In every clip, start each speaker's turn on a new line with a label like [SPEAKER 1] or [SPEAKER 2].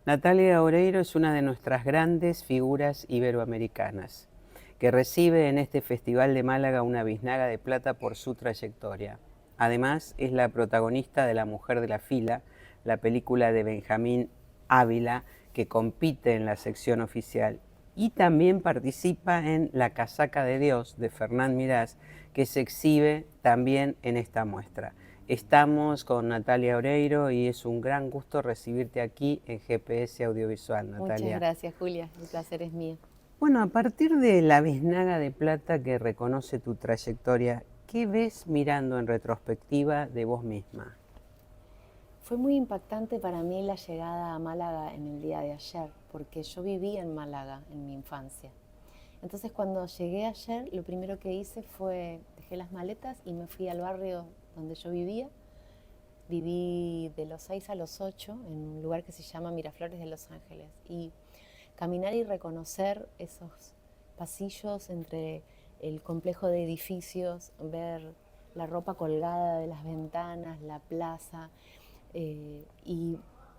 [SPEAKER 1] Natalia Oreiro es una de nuestras grandes figuras iberoamericanas, que recibe en este Festival de Málaga una biznaga de plata por su trayectoria. Además, es la protagonista de La Mujer de la Fila, la película de Benjamín Ávila, que compite en la sección oficial, y también participa en La Casaca de Dios, de Fernán Mirás, que se exhibe también en esta muestra. Estamos con Natalia Oreiro y es un gran gusto recibirte aquí en GPS Audiovisual,
[SPEAKER 2] Muchas
[SPEAKER 1] Natalia.
[SPEAKER 2] gracias, Julia. El placer es mío.
[SPEAKER 1] Bueno, a partir de la biznaga de plata que reconoce tu trayectoria, ¿qué ves mirando en retrospectiva de vos misma?
[SPEAKER 2] Fue muy impactante para mí la llegada a Málaga en el día de ayer, porque yo viví en Málaga en mi infancia. Entonces, cuando llegué ayer, lo primero que hice fue dejé las maletas y me fui al barrio donde yo vivía. Viví de los 6 a los 8 en un lugar que se llama Miraflores de Los Ángeles. Y caminar y reconocer esos pasillos entre el complejo de edificios, ver la ropa colgada de las ventanas, la plaza, y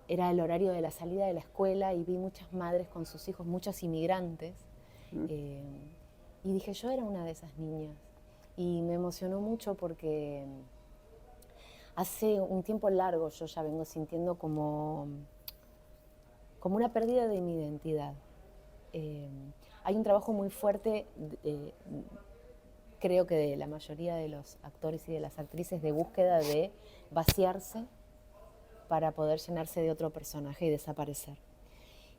[SPEAKER 2] era el horario de la salida de la escuela y vi muchas madres con sus hijos, muchos inmigrantes, eh, y dije, yo era una de esas niñas. Y me emocionó mucho porque hace un tiempo largo yo ya vengo sintiendo como una pérdida de mi identidad. Eh, Hay un trabajo muy fuerte, creo que de la mayoría de los actores y de las actrices, de búsqueda de vaciarse para poder llenarse de otro personaje y desaparecer.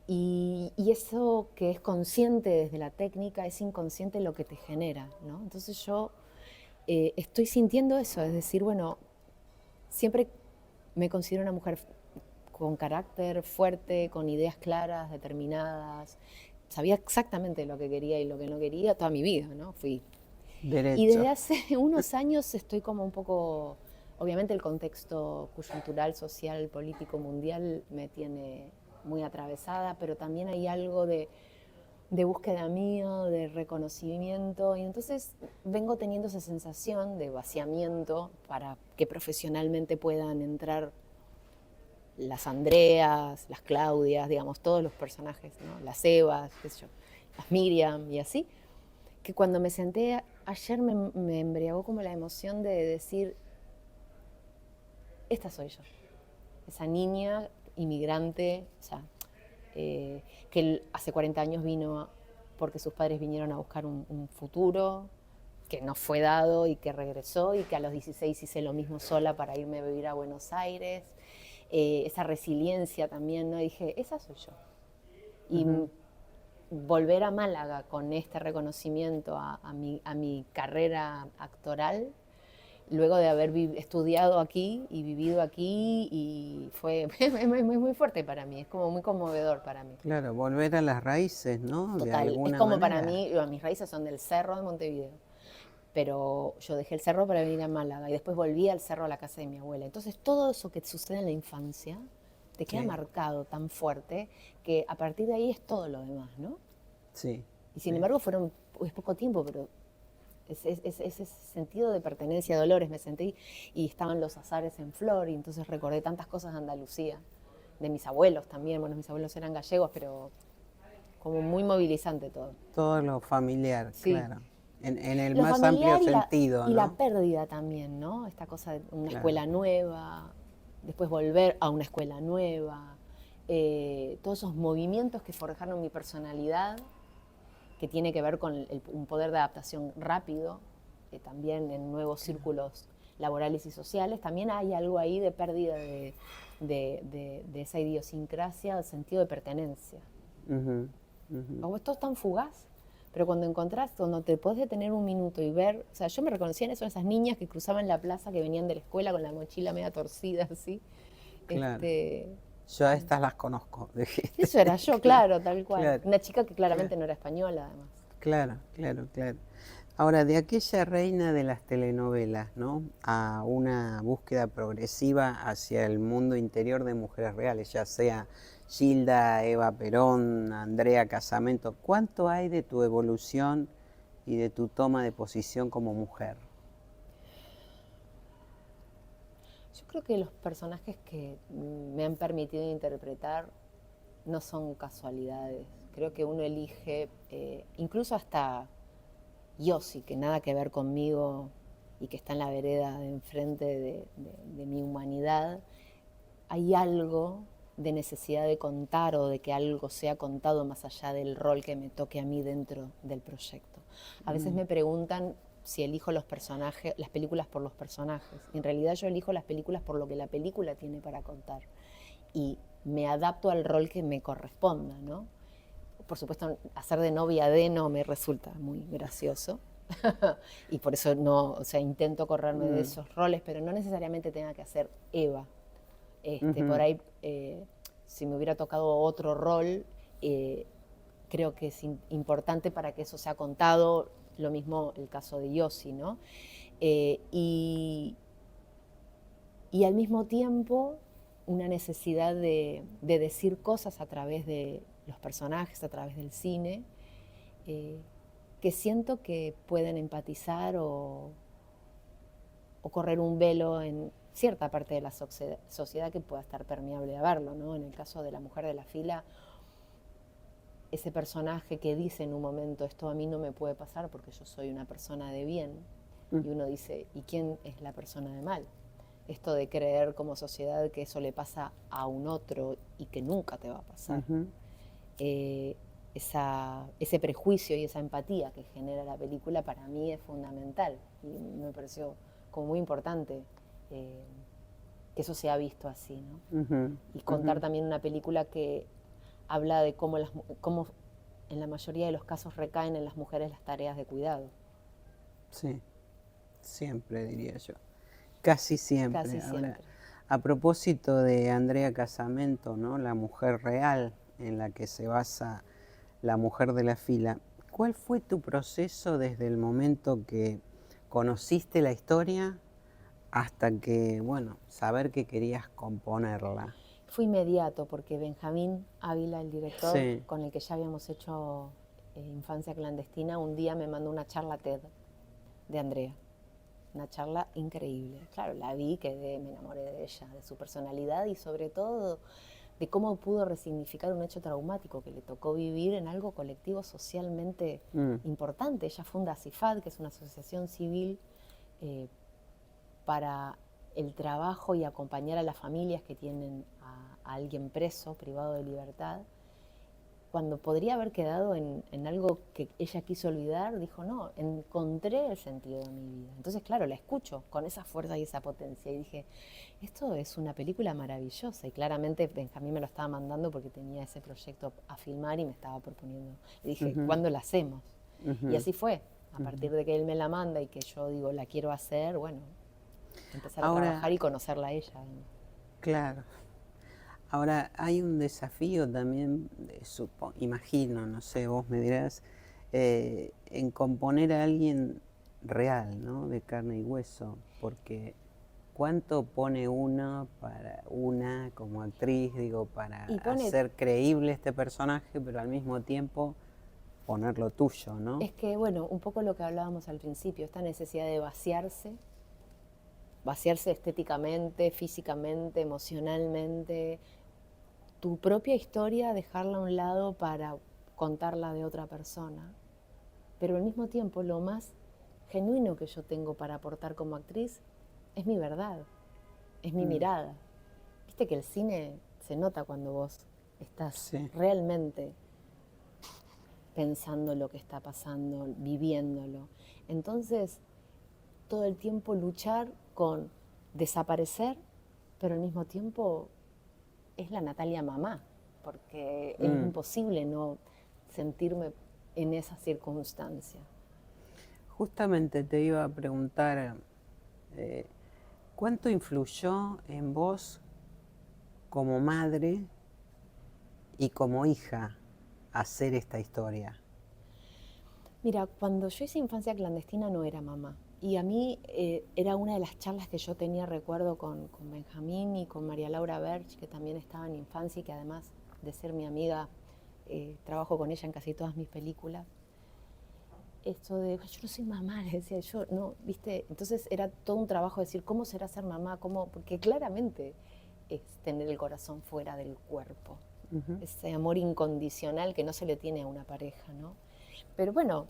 [SPEAKER 2] Y eso que es consciente desde la técnica es inconsciente lo que te genera, ¿no? Entonces yo estoy sintiendo eso, es decir, bueno, siempre me considero una mujer con carácter fuerte, con ideas claras, determinadas. Sabía exactamente lo que quería y lo que no quería toda mi vida, ¿no? Y
[SPEAKER 1] Derecho.
[SPEAKER 2] desde hace unos años estoy como un poco, obviamente el contexto coyuntural, social, político, mundial me tiene muy atravesada, pero también hay algo de búsqueda mío, de reconocimiento, y entonces vengo teniendo esa sensación de vaciamiento para que profesionalmente puedan entrar las Andreas, las Claudias, digamos, todos los personajes, ¿no? Las Evas, qué sé yo, las Miriam y así, que cuando me senté ayer me embriagó como la emoción de decir, esta soy yo, esa niña inmigrante, o sea, que hace 40 años vino porque sus padres vinieron a buscar un futuro que no fue dado y que regresó y que a los 16 hice lo mismo sola para irme a vivir a Buenos Aires. Esa resiliencia también, ¿no? Dije, esa soy yo. Y volver a Málaga con este reconocimiento a mi carrera actoral, luego de haber estudiado aquí y vivido aquí, y fue muy fuerte para mí, es como muy conmovedor para mí.
[SPEAKER 1] Claro, volver a las raíces, ¿no? De
[SPEAKER 2] Total, es
[SPEAKER 1] alguna
[SPEAKER 2] como para
[SPEAKER 1] manera.
[SPEAKER 2] mí, mis raíces son del Cerro de Montevideo, pero yo dejé el cerro para venir a Málaga y después volví al cerro a la casa de mi abuela. Entonces todo eso que sucede en la infancia te queda
[SPEAKER 1] Sí,
[SPEAKER 2] marcado tan fuerte que a partir de ahí es todo lo demás, ¿no?
[SPEAKER 1] sí,
[SPEAKER 2] Y sin
[SPEAKER 1] sí.
[SPEAKER 2] embargo es poco tiempo, pero ese sentido de pertenencia, Dolores, me sentí, y estaban los azares en flor, y entonces recordé tantas cosas de Andalucía, de mis abuelos también, bueno, mis abuelos eran gallegos, pero como muy movilizante todo.
[SPEAKER 1] Todo lo familiar,
[SPEAKER 2] Sí,
[SPEAKER 1] claro. En el
[SPEAKER 2] lo
[SPEAKER 1] más amplio
[SPEAKER 2] familiar
[SPEAKER 1] sentido,
[SPEAKER 2] y la
[SPEAKER 1] ¿no?
[SPEAKER 2] pérdida también, ¿no? Esta cosa de una
[SPEAKER 1] Claro.
[SPEAKER 2] escuela nueva, después volver a una escuela nueva, todos esos movimientos que forjaron mi personalidad, que tiene que ver con un poder de adaptación rápido, también en nuevos círculos laborales y sociales, también hay algo ahí de pérdida de esa idiosincrasia, del sentido de pertenencia.
[SPEAKER 1] Ujú, ujú.
[SPEAKER 2] Como esto es tan fugaz, pero cuando encontrás, cuando te podés detener un minuto y ver, o sea, yo me reconocía en eso, esas niñas que cruzaban la plaza, que venían de la escuela con la mochila media torcida, así.
[SPEAKER 1] Claro.
[SPEAKER 2] Este,
[SPEAKER 1] Yo a estas las conozco, dijiste.
[SPEAKER 2] Eso era yo,
[SPEAKER 1] Claro,
[SPEAKER 2] claro, tal cual.
[SPEAKER 1] claro,
[SPEAKER 2] Una chica que
[SPEAKER 1] claro,
[SPEAKER 2] claramente no era española, además.
[SPEAKER 1] claro, claro, claro. Ahora, de aquella reina de las telenovelas, ¿no? A una búsqueda progresiva hacia el mundo interior de mujeres reales, ya sea Gilda, Eva Perón, Andrea Casamento, ¿cuánto hay de tu evolución y de tu toma de posición como mujer?
[SPEAKER 2] Yo creo que los personajes que me han permitido interpretar no son casualidades. Creo que uno elige, incluso hasta Yossi, que nada que ver conmigo y que está en la vereda de enfrente de mi humanidad, hay algo de necesidad de contar o de que algo sea contado más allá del rol que me toque a mí dentro del proyecto. A veces me preguntan si elijo los personajes, las películas por los personajes. En realidad yo elijo las películas por lo que la película tiene para contar. Y me adapto al rol que me corresponda, ¿no? Por supuesto, hacer de novia de no me resulta muy gracioso. Y por eso no, o sea, intento correrme de esos roles, pero no necesariamente tenga que hacer Eva. Por ahí, si me hubiera tocado otro rol, creo que es importante para que eso sea contado. Lo mismo el caso de Yossi, ¿no? Y al mismo tiempo una necesidad de decir cosas a través de los personajes, a través del cine, que siento que pueden empatizar o correr un velo en cierta parte de la sociedad que pueda estar permeable a verlo, ¿no? En el caso de La mujer de la fila, ese personaje que dice en un momento, esto a mí no me puede pasar porque yo soy una persona de bien, y uno dice, ¿y quién es la persona de mal? Esto de creer como sociedad que eso le pasa a un otro y que nunca te va a pasar. Ese prejuicio y esa empatía que genera la película para mí es fundamental y me pareció como muy importante que eso se ha visto así, ¿no? Y contar también una película que habla de cómo en la mayoría de los casos recaen en las mujeres las tareas de cuidado.
[SPEAKER 1] Sí, siempre diría yo. Casi siempre.
[SPEAKER 2] Casi siempre.
[SPEAKER 1] Ahora, a propósito de Andrea Casamento, ¿no? La mujer real en la que se basa La mujer de la fila, ¿cuál fue tu proceso desde el momento que conociste la historia hasta que, bueno, saber que querías componerla?
[SPEAKER 2] Fue inmediato porque Benjamín Ávila, el director,
[SPEAKER 1] Sí.
[SPEAKER 2] con el que ya habíamos hecho Infancia Clandestina, un día me mandó una charla TED de Andrea. Una charla increíble. Claro, la vi, quedé, me enamoré de ella, de su personalidad y sobre todo de cómo pudo resignificar un hecho traumático que le tocó vivir en algo colectivo socialmente importante. Ella funda CIFAD, que es una asociación civil para el trabajo y acompañar a las familias que tienen a alguien preso, privado de libertad. Cuando podría haber quedado en algo que ella quiso olvidar, dijo, no, encontré el sentido de mi vida. Entonces, claro, la escucho con esa fuerza y esa potencia. Y dije, esto es una película maravillosa. Y claramente Benjamín me lo estaba mandando porque tenía ese proyecto a filmar y me estaba proponiendo. Y dije, ¿cuándo la hacemos? Y así fue. A partir de que él me la manda y que yo digo, la quiero hacer, bueno, empezar a trabajar y conocerla a ella.
[SPEAKER 1] Claro. Ahora, hay un desafío también, imagino, no sé, vos me dirás, en componer a alguien real, ¿no? De carne y hueso, porque ¿cuánto pone uno para una como actriz, digo, para hacer creíble este personaje, pero al mismo tiempo poner lo tuyo, ¿no?
[SPEAKER 2] Es que, bueno, un poco lo que hablábamos al principio, esta necesidad de vaciarse estéticamente, físicamente, emocionalmente, tu propia historia, dejarla a un lado para contarla de otra persona. Pero al mismo tiempo, lo más genuino que yo tengo para aportar como actriz es mi verdad, es mi mirada. Viste que el cine se nota cuando vos estás realmente pensando lo que está pasando, viviéndolo. Entonces, todo el tiempo luchar con desaparecer, pero al mismo tiempo es la Natalia mamá, porque es imposible no sentirme en esa circunstancia.
[SPEAKER 1] Justamente te iba a preguntar, ¿cuánto influyó en vos como madre y como hija hacer esta historia?
[SPEAKER 2] Mira, cuando yo hice Infancia Clandestina no era mamá. Y a mí era una de las charlas que yo tenía, recuerdo, con Benjamín y con María Laura Berch, que también estaba en Infancia y que además de ser mi amiga, trabajo con ella en casi todas mis películas. Esto de, yo no soy mamá, le decía yo, no, ¿viste? Entonces era todo un trabajo decir, ¿cómo será ser mamá? ¿Cómo? Porque claramente es tener el corazón fuera del cuerpo. ese amor incondicional que no se le tiene a una pareja, ¿no? Pero bueno,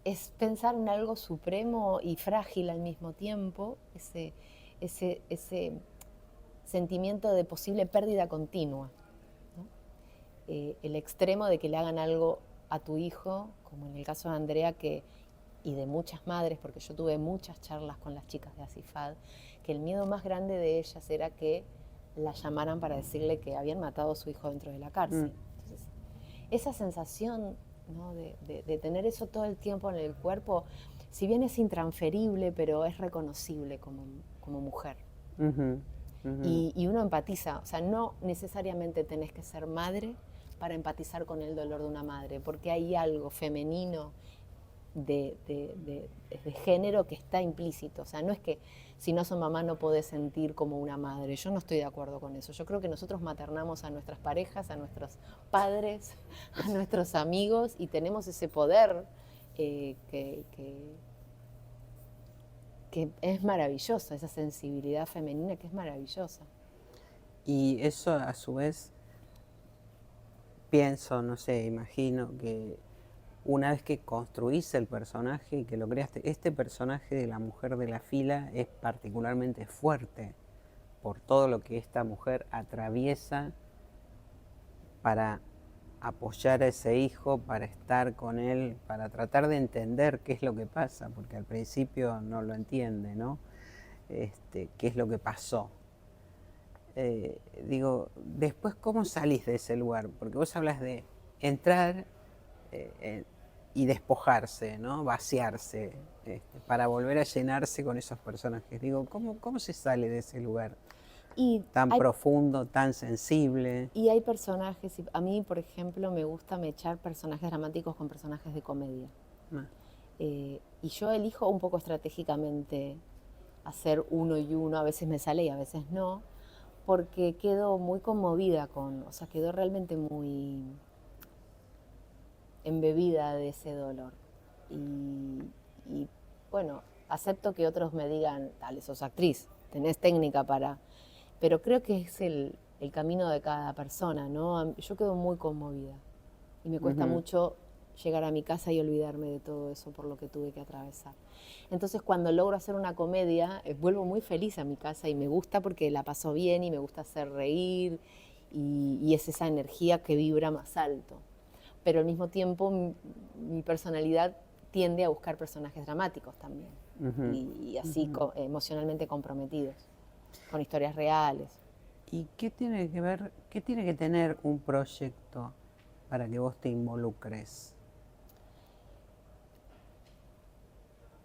[SPEAKER 2] es pensar en algo supremo y frágil al mismo tiempo, ese sentimiento de posible pérdida continua, ¿no? El extremo de que le hagan algo a tu hijo, como en el caso de Andrea, y de muchas madres, porque yo tuve muchas charlas con las chicas de ACIFAD, que el miedo más grande de ellas era que la llamaran para decirle que habían matado a su hijo dentro de la cárcel. Entonces, esa sensación, ¿no?, de tener eso todo el tiempo en el cuerpo, si bien es intransferible, pero es reconocible como mujer. Y uno empatiza, o sea, no necesariamente tenés que ser madre para empatizar con el dolor de una madre, porque hay algo femenino de género que está implícito. O sea, no es que si no sos mamá no podés sentir como una madre. Yo no estoy de acuerdo con eso. Yo creo que nosotros maternamos a nuestras parejas, a nuestros padres, a nuestros amigos, y tenemos ese poder que es maravilloso, esa sensibilidad femenina que es maravillosa.
[SPEAKER 1] Y eso a su vez, pienso, no sé, imagino que una vez que construís el personaje y que lo creaste, este personaje de la mujer de la fila es particularmente fuerte por todo lo que esta mujer atraviesa para apoyar a ese hijo, para estar con él, para tratar de entender qué es lo que pasa, porque al principio no lo entiende, ¿no? Qué es lo que pasó. Digo, después, ¿cómo salís de ese lugar? Porque vos hablas de entrar y despojarse, ¿no? Vaciarse, para volver a llenarse con esos personajes. Digo, ¿cómo se sale de ese lugar tan profundo, tan sensible?
[SPEAKER 2] Y hay personajes, a mí, por ejemplo, me gusta mechar personajes dramáticos con personajes de comedia. Y yo elijo un poco estratégicamente hacer uno y uno, a veces me sale y a veces no, porque quedo muy conmovida o sea, quedo realmente muy embebida de ese dolor. Y bueno, acepto que otros me digan, dale, sos actriz, tenés técnica para... Pero creo que es el camino de cada persona, ¿no? Yo quedo muy conmovida y me cuesta mucho llegar a mi casa y olvidarme de todo eso por lo que tuve que atravesar. Entonces, cuando logro hacer una comedia, vuelvo muy feliz a mi casa y me gusta porque la paso bien y me gusta hacer reír, y es esa energía que vibra más alto. Pero al mismo tiempo mi personalidad tiende a buscar personajes dramáticos también, y así emocionalmente comprometidos, con historias reales.
[SPEAKER 1] ¿Y qué tiene que tener un proyecto para que vos te involucres?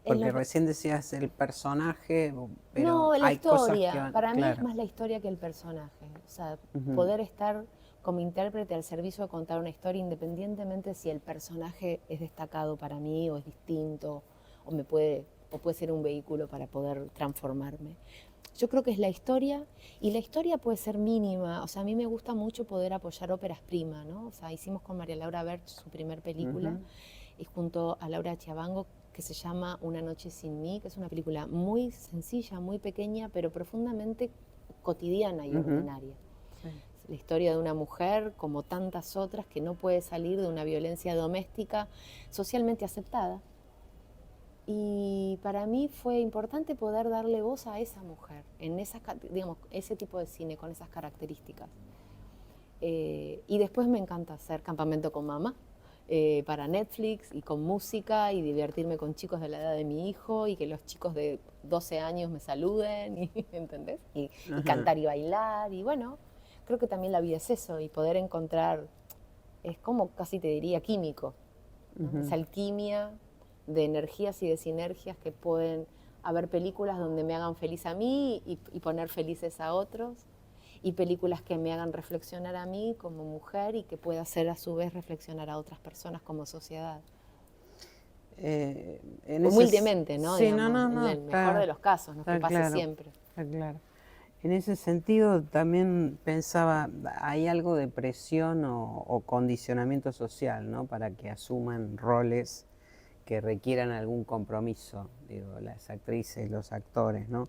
[SPEAKER 1] Porque recién decías el personaje, pero
[SPEAKER 2] no, la
[SPEAKER 1] hay
[SPEAKER 2] historia.
[SPEAKER 1] cosas que
[SPEAKER 2] Para mí
[SPEAKER 1] claro.
[SPEAKER 2] es más la historia que el personaje. O sea, poder estar como intérprete al servicio de contar una historia, independientemente si el personaje es destacado para mí o es distinto, o puede ser un vehículo para poder transformarme. Yo creo que es la historia, y la historia puede ser mínima. O sea, a mí me gusta mucho poder apoyar óperas prima, ¿no? O sea, hicimos con María Laura Berch su primer película, y junto a Laura Chiavango, que se llama Una noche sin mí, que es una película muy sencilla, muy pequeña, pero profundamente cotidiana y ordinaria. Sí. La historia de una mujer, como tantas otras, que no puede salir de una violencia doméstica socialmente aceptada. Y para mí fue importante poder darle voz a esa mujer, en ese tipo de cine, con esas características. Y después me encanta hacer Campamento con Mamá, para Netflix, y con música, y divertirme con chicos de la edad de mi hijo, y que los chicos de 12 años me saluden, ¿entendés? Y cantar y bailar, y bueno, creo que también la vida es eso, y poder encontrar, es como casi te diría químico, ¿no? Esa alquimia de energías y de sinergias que pueden haber películas donde me hagan feliz a mí y poner felices a otros, y películas que me hagan reflexionar a mí como mujer y que pueda hacer a su vez reflexionar a otras personas como sociedad. Humildemente, ¿no?
[SPEAKER 1] Sí,
[SPEAKER 2] digamos, en el mejor de los casos, no que pase
[SPEAKER 1] claro,
[SPEAKER 2] siempre.
[SPEAKER 1] Está claro. En ese sentido también pensaba, hay algo de presión o condicionamiento social, ¿no? Para que asuman roles que requieran algún compromiso, digo, las actrices, los actores, ¿no?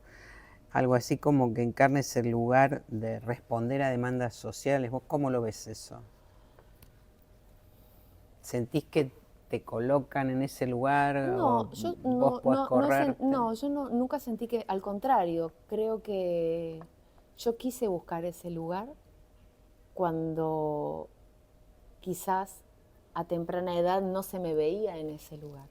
[SPEAKER 1] algo así como que encarnes el lugar de responder a demandas sociales. ¿Vos cómo lo ves eso? ¿Sentís que te colocan en ese lugar o
[SPEAKER 2] No, yo
[SPEAKER 1] vos podés correrte?
[SPEAKER 2] nunca sentí que, al contrario, creo que yo quise buscar ese lugar cuando quizás a temprana edad no se me veía en ese lugar,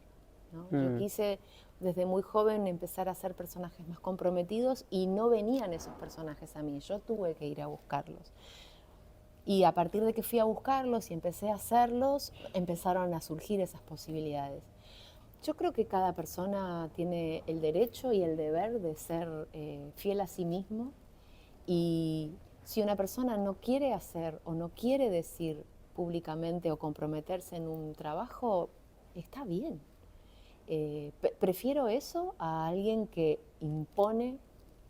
[SPEAKER 2] ¿no? Yo quise desde muy joven empezar a ser personajes más comprometidos y no venían esos personajes a mí, yo tuve que ir a buscarlos. Y a partir de que fui a buscarlos y empecé a hacerlos, empezaron a surgir esas posibilidades. Yo creo que cada persona tiene el derecho y el deber de ser fiel a sí mismo, y si una persona no quiere hacer o no quiere decir públicamente o comprometerse en un trabajo, está bien. Prefiero eso a alguien que impone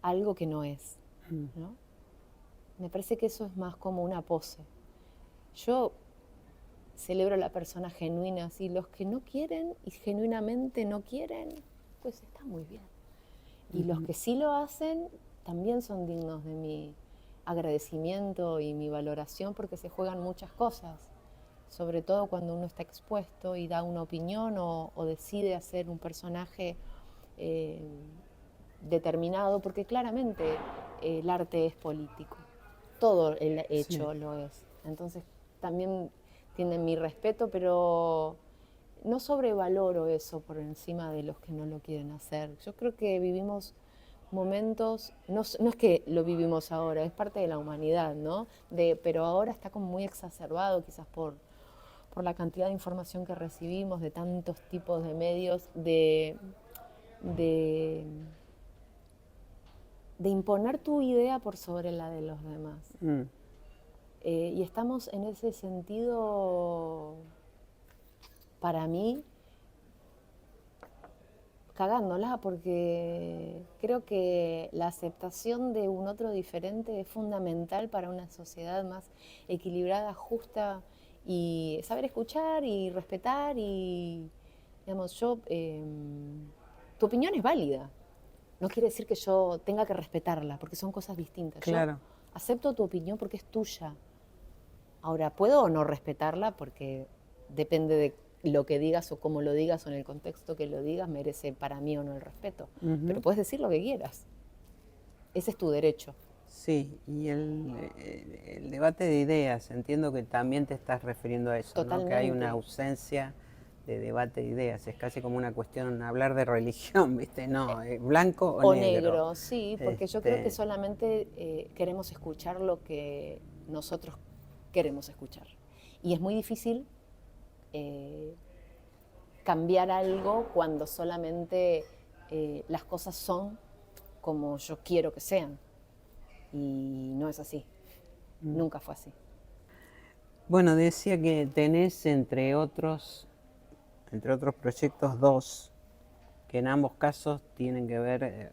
[SPEAKER 2] algo que no es, ¿no? Me parece que eso es más como una pose. Yo celebro a la persona genuina, si los que no quieren y genuinamente no quieren, pues está muy bien. Y los que sí lo hacen también son dignos de mi agradecimiento y mi valoración, porque se juegan muchas cosas, sobre todo cuando uno está expuesto y da una opinión o decide hacer un personaje determinado, porque claramente el arte es político, todo el hecho
[SPEAKER 1] Sí.
[SPEAKER 2] lo es. Entonces también tienen mi respeto, pero no sobrevaloro eso por encima de los que no lo quieren hacer. Yo creo que vivimos momentos, no es que lo vivimos ahora, es parte de la humanidad, ¿no? Pero ahora está como muy exacerbado, quizás por la cantidad de información que recibimos, de tantos tipos de medios, de, de imponer tu idea por sobre la de los demás. Y estamos en ese sentido, para mí, cagándola, porque creo que la aceptación de un otro diferente es fundamental para una sociedad más equilibrada, justa, y saber escuchar y respetar. Y digamos, tu opinión es válida, no quiere decir que yo tenga que respetarla, porque son cosas distintas. Yo
[SPEAKER 1] Claro.
[SPEAKER 2] acepto tu opinión porque es tuya. Ahora, puedo o no respetarla, porque depende de lo que digas o cómo lo digas o en el contexto que lo digas, merece para mí o no el respeto. Pero puedes decir lo que quieras. Ese es tu derecho.
[SPEAKER 1] Sí, y el debate de ideas, entiendo que también te estás refiriendo a eso, ¿no? Que hay una
[SPEAKER 2] Totalmente.
[SPEAKER 1] ausencia de debate de ideas, es casi como una cuestión hablar de religión, ¿viste? No, blanco o
[SPEAKER 2] O
[SPEAKER 1] negro.
[SPEAKER 2] negro, sí, porque yo creo que solamente queremos escuchar lo que nosotros queremos escuchar. Y es muy difícil cambiar algo cuando solamente las cosas son como yo quiero que sean. Y no es así. Nunca fue así.
[SPEAKER 1] Bueno, decía que tenés entre otros proyectos dos, que en ambos casos tienen que ver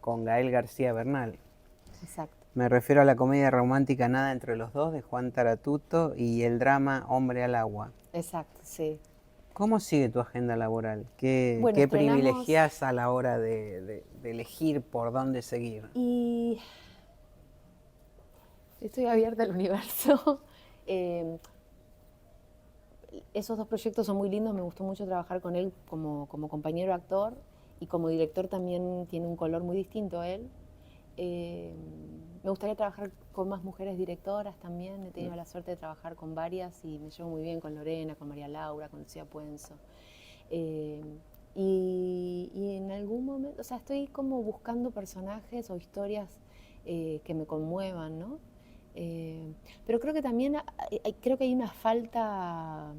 [SPEAKER 1] con Gael García Bernal.
[SPEAKER 2] Exacto.
[SPEAKER 1] Me refiero a la comedia romántica Nada entre los dos de Juan Taratuto y el drama Hombre al agua.
[SPEAKER 2] Exacto, sí.
[SPEAKER 1] ¿Cómo sigue tu agenda laboral?
[SPEAKER 2] Bueno,
[SPEAKER 1] ¿Qué
[SPEAKER 2] estrenamos
[SPEAKER 1] privilegias a la hora de elegir por dónde seguir?
[SPEAKER 2] y estoy abierta al universo. Esos dos proyectos son muy lindos, me gustó mucho trabajar con él como compañero actor, y como director también tiene un color muy distinto a él. Me gustaría trabajar con más mujeres directoras también, he tenido la suerte de trabajar con varias y me llevo muy bien con Lorena, con María Laura, con Lucía Puenzo. Y en algún momento, o sea, estoy como buscando personajes o historias que me conmuevan, ¿no? Pero creo que también creo que hay una falta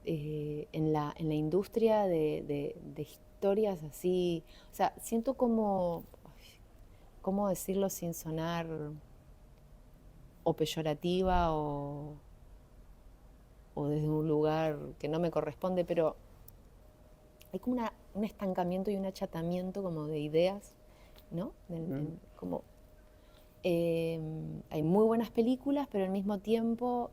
[SPEAKER 2] en la industria de historias así. O sea, siento como, ¿cómo decirlo sin sonar o peyorativa o desde un lugar que no me corresponde? Pero hay como un estancamiento y un achatamiento como de ideas, ¿no? Como, hay muy buenas películas, pero al mismo tiempo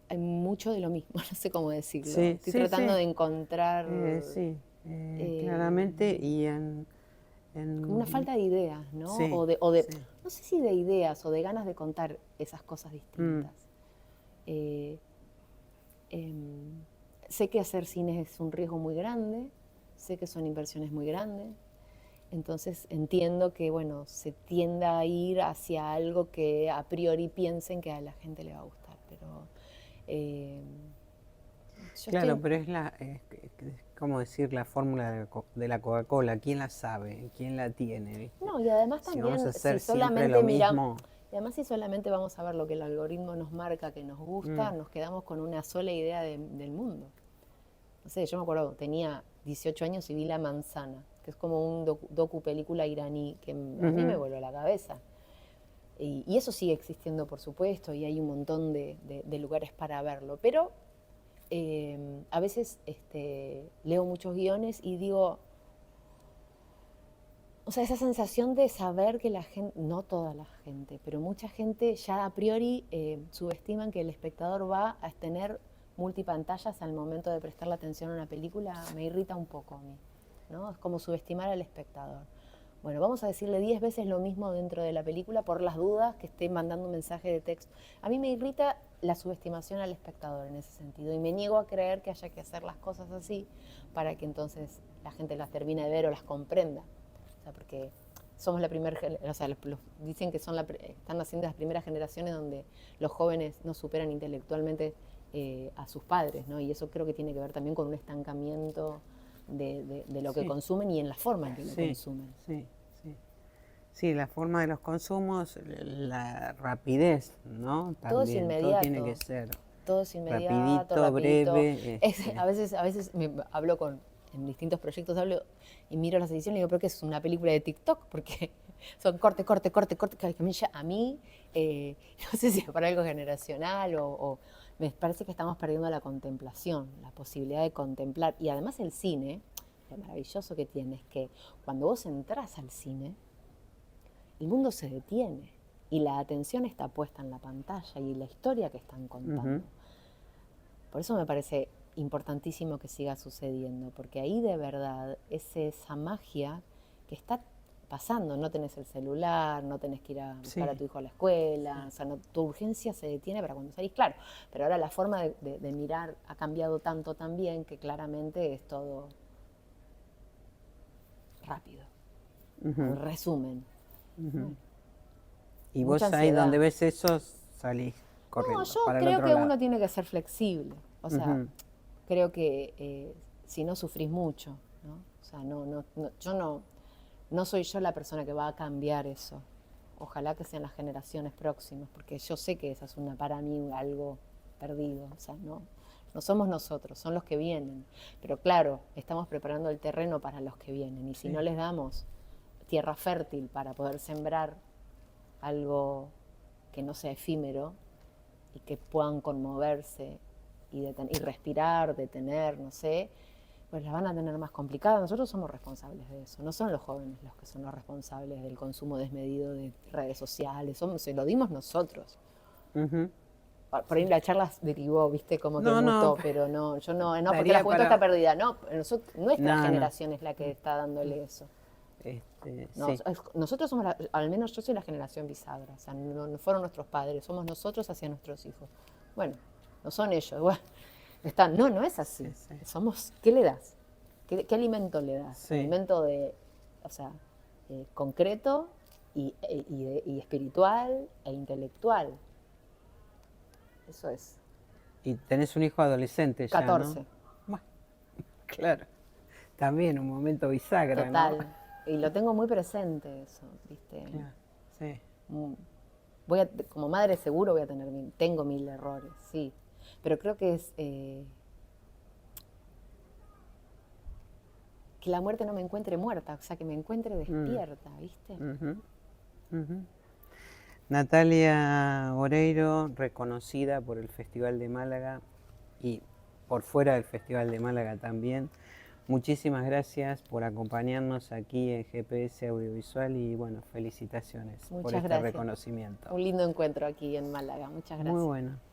[SPEAKER 2] hay mucho de lo mismo, no sé cómo decirlo.
[SPEAKER 1] Sí,
[SPEAKER 2] Estoy
[SPEAKER 1] sí,
[SPEAKER 2] tratando
[SPEAKER 1] sí.
[SPEAKER 2] de encontrar...
[SPEAKER 1] Sí, claramente. Y
[SPEAKER 2] como una falta de ideas, ¿no?
[SPEAKER 1] Sí, sí.
[SPEAKER 2] No sé si de ideas o de ganas de contar esas cosas distintas. Sé que hacer cine es un riesgo muy grande, sé que son inversiones muy grandes, entonces entiendo que, bueno, se tienda a ir hacia algo que a priori piensen que a la gente le va a gustar, pero yo
[SPEAKER 1] Claro,
[SPEAKER 2] estoy...
[SPEAKER 1] pero es como decir la fórmula de la Coca-Cola, ¿quién la sabe? ¿Quién la tiene? ¿Viste?
[SPEAKER 2] No, y además
[SPEAKER 1] Si vamos a
[SPEAKER 2] también, si
[SPEAKER 1] hacer siempre
[SPEAKER 2] solamente
[SPEAKER 1] lo
[SPEAKER 2] miramos...
[SPEAKER 1] mismo.
[SPEAKER 2] Y además si solamente vamos a ver lo que el algoritmo nos marca que nos gusta, nos quedamos con una sola idea del mundo. No sé, yo me acuerdo, tenía 18 años y vi La Manzana, que es como un docu-película iraní que a mí me voló la cabeza. Y eso sigue existiendo, por supuesto, y hay un montón de lugares para verlo. Pero a veces leo muchos guiones y digo, o sea, esa sensación de saber que la gente, no toda la gente, pero mucha gente ya a priori subestiman que el espectador va a tener multipantallas al momento de prestarle atención a una película, me irrita un poco a mí, ¿no? Es como subestimar al espectador. Bueno, vamos a decirle 10 veces lo mismo dentro de la película por las dudas que esté mandando un mensaje de texto. A mí me irrita la subestimación al espectador en ese sentido y me niego a creer que haya que hacer las cosas así para que entonces la gente las termine de ver o las comprenda. O sea, porque somos la primera, o sea, dicen que están haciendo las primeras generaciones donde los jóvenes no superan intelectualmente a sus padres, ¿no? Y eso creo que tiene que ver también con un estancamiento de lo que consumen y en la forma en que lo consumen.
[SPEAKER 1] Sí, sí. Sí, la forma de los consumos, la rapidez, ¿no?
[SPEAKER 2] Todo es
[SPEAKER 1] También, todo tiene que
[SPEAKER 2] inmediato.
[SPEAKER 1] ser
[SPEAKER 2] Todo es inmediato,
[SPEAKER 1] rapidito,
[SPEAKER 2] rapidito.
[SPEAKER 1] breve.
[SPEAKER 2] A veces me hablo en distintos proyectos hablo y miro las ediciones y digo, pero que es una película de TikTok, porque son corte, corte, corte, corte, que a mí no sé si es para algo generacional o me parece que estamos perdiendo la contemplación, la posibilidad de contemplar. Y además el cine, lo maravilloso que tiene es que cuando vos entras al cine, el mundo se detiene y la atención está puesta en la pantalla y la historia que están contando. Por eso me parece importantísimo que siga sucediendo, porque ahí de verdad es esa magia que está pasando. No tenés el celular, no tenés que ir a buscar a tu hijo a la escuela, o sea, tu urgencia se detiene para cuando salís, claro. Pero ahora la forma de mirar ha cambiado tanto también que claramente es todo rápido. En resumen.
[SPEAKER 1] Y
[SPEAKER 2] Mucha
[SPEAKER 1] vos ahí
[SPEAKER 2] ansiedad.
[SPEAKER 1] donde ves eso salís corriendo
[SPEAKER 2] No, yo
[SPEAKER 1] para el
[SPEAKER 2] creo
[SPEAKER 1] otro
[SPEAKER 2] que
[SPEAKER 1] lado.
[SPEAKER 2] uno tiene que ser flexible. O sea, creo que si no sufrís mucho, ¿no? O sea, yo no soy yo la persona que va a cambiar eso. Ojalá que sean las generaciones próximas, porque yo sé que esa es para mí algo perdido. O sea, no somos nosotros, son los que vienen. Pero claro, estamos preparando el terreno para los que vienen. Y si no les damos tierra fértil para poder sembrar algo que no sea efímero y que puedan conmoverse y respirar, detener, no sé, pues las van a tener más complicadas. Nosotros somos responsables de eso, no son los jóvenes los que son los responsables del consumo desmedido de redes sociales, se lo dimos nosotros. Por ahí la charla derivó, viste, como que mutó, pero no, yo no, porque la juventud está perdida, no, nuestra generación es la que está dándole eso. No,
[SPEAKER 1] Sí.
[SPEAKER 2] nosotros somos, al menos yo soy la generación bisagra, o sea, no fueron nuestros padres, somos nosotros hacia nuestros hijos. Bueno, no son ellos, bueno, no es así. Somos, ¿qué le das? ¿Qué alimento le das? Alimento o sea, concreto y espiritual e intelectual. Eso es.
[SPEAKER 1] Y tenés un hijo adolescente
[SPEAKER 2] 14.
[SPEAKER 1] ya, ¿no? Bueno, claro. También un momento bisagra,
[SPEAKER 2] Total.
[SPEAKER 1] ¿no?
[SPEAKER 2] Y lo tengo muy presente eso, ¿viste?
[SPEAKER 1] Claro, sí.
[SPEAKER 2] Como madre seguro tengo 1000 errores, sí. Pero creo que es que la muerte no me encuentre muerta, o sea, que me encuentre despierta, ¿viste?
[SPEAKER 1] Natalia Oreiro, reconocida por el Festival de Málaga y por fuera del Festival de Málaga también. Muchísimas gracias por acompañarnos aquí en GPS Audiovisual y bueno, felicitaciones por este reconocimiento.
[SPEAKER 2] Un lindo encuentro aquí en Málaga. Muchas gracias.
[SPEAKER 1] Muy bueno.